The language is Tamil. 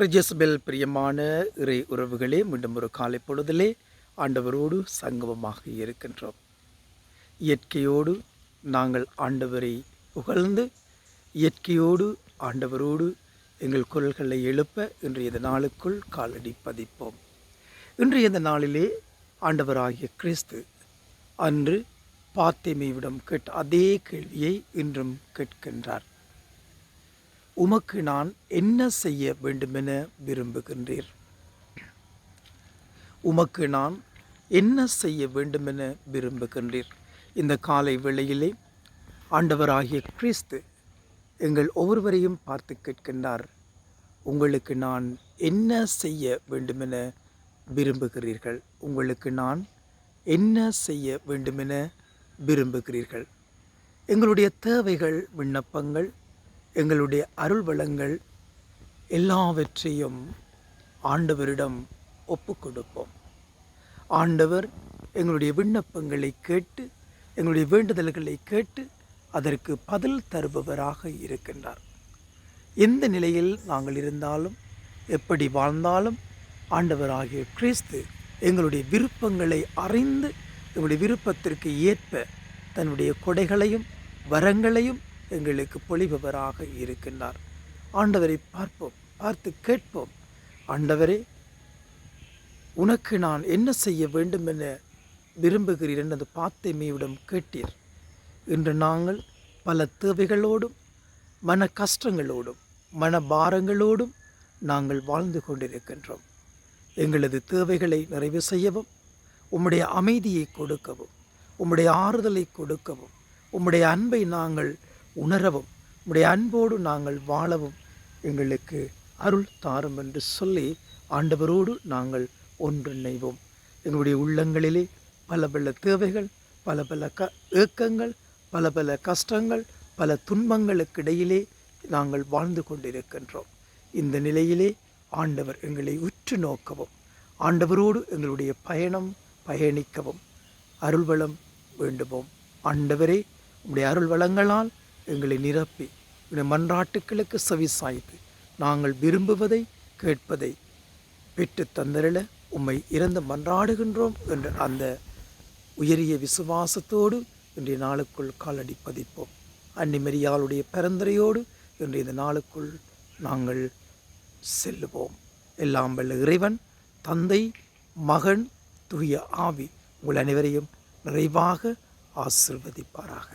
பிரஜஸ்பெல் பிரியமான இறை உறவுகளே, மீண்டும் ஒரு காலை பொழுதிலே ஆண்டவரோடு சங்கமமாக இருக்கின்றோம். இயற்கையோடு நாங்கள் ஆண்டவரை புகழ்ந்து, இயற்கையோடு ஆண்டவரோடு எங்கள் குரல்களை எழுப்ப இன்றைய நாளுக்குள் காலடி பதிப்போம். இன்றைய நாளிலே ஆண்டவராகிய கிறிஸ்து அன்று பாத்தேமையிடம் கேட்ட அதே கேள்வியை இன்றும் கேட்கின்றார். உமக்கு நான் என்ன செய்ய வேண்டுமென விரும்புகின்றீர்? உமக்கு நான் என்ன செய்ய வேண்டுமென விரும்புகின்றீர்? இந்த காலை வேளையிலே ஆண்டவராகிய கிறிஸ்து எங்கள் ஒவ்வொருவரையும் பார்த்து கேட்கின்றார், உங்களுக்கு நான் என்ன செய்ய வேண்டுமென விரும்புகிறீர்கள்? உங்களுக்கு நான் என்ன செய்ய வேண்டுமென விரும்புகிறீர்கள்? எங்களுடைய தேவைகள், விண்ணப்பங்கள், எங்களுடைய அருள் வளங்கள் எல்லாவற்றையும் ஆண்டவரிடம் ஒப்பு கொடுப்போம். ஆண்டவர் எங்களுடைய விண்ணப்பங்களை கேட்டு, எங்களுடைய வேண்டுதல்களை கேட்டு அதற்கு பதில் தருபவராக இருக்கின்றார். எந்த நிலையில் நாங்கள் இருந்தாலும், எப்படி வாழ்ந்தாலும், ஆண்டவராகிய கிறிஸ்து எங்களுடைய விருப்பங்களை அறிந்து எங்களுடைய விருப்பத்திற்கு ஏற்ப தன்னுடைய கொடைகளையும் வரங்களையும் எங்களுக்கு பொழிபவராக இருக்கின்றார். ஆண்டவரை பார்ப்போம், பார்த்து கேட்போம். ஆண்டவரே, உனக்கு நான் என்ன செய்ய வேண்டும் என விரும்புகிறீர் என்று அந்த பாத்தேமையிடம் கேட்டீர். இன்று நாங்கள் பல தேவைகளோடும், மன கஷ்டங்களோடும், மன பாரங்களோடும் நாங்கள் வாழ்ந்து கொண்டிருக்கின்றோம். எங்களது தேவைகளை நிறைவு செய்யவும், உம்முடைய அமைதியை கொடுக்கவும், உம்முடைய ஆறுதலை கொடுக்கவும், உம்முடைய அன்பை நாங்கள் உணரவும், உம்முடைய அன்போடு நாங்கள் வாழவும் எங்களுக்கு அருள் தாரும் என்று சொல்லி ஆண்டவரோடு நாங்கள் ஒன்றிணைவோம். எங்களுடைய உள்ளங்களிலே பல பல தேவைகள், பல பல ஏக்கங்கள், பல பல கஷ்டங்கள், பல துன்பங்களுக்கு இடையிலே நாங்கள் வாழ்ந்து கொண்டிருக்கின்றோம். இந்த நிலையிலே ஆண்டவர் எங்களை உற்று நோக்கவும், ஆண்டவரோடு எங்களுடைய பயணிக்கவும் அருள்வளம் வேண்டுவோம். ஆண்டவரே, உம்முடைய அருள் வளங்களால் எங்களை நிரப்பி உடைய மன்றாட்டுக்களுக்கு செவி சாய்த்து நாங்கள் விரும்புவதை கேட்பதை பெற்று தந்தருள உம்மை இறந்து மன்றாடுகின்றோம் என்ற அந்த உயரிய விசுவாசத்தோடு இன்றைய நாளுக்குள் காலடி பதிப்போம். அன்னை மரியாளுடைய பரந்துரையோடு இன்றைய இந்த நாளுக்குள் நாங்கள் செல்லுவோம். எல்லாம் வல்ல இறைவன், தந்தை, மகன், தூய ஆவி உங்கள் அனைவரையும் நிறைவாக ஆசிர்வதிப்பாராக.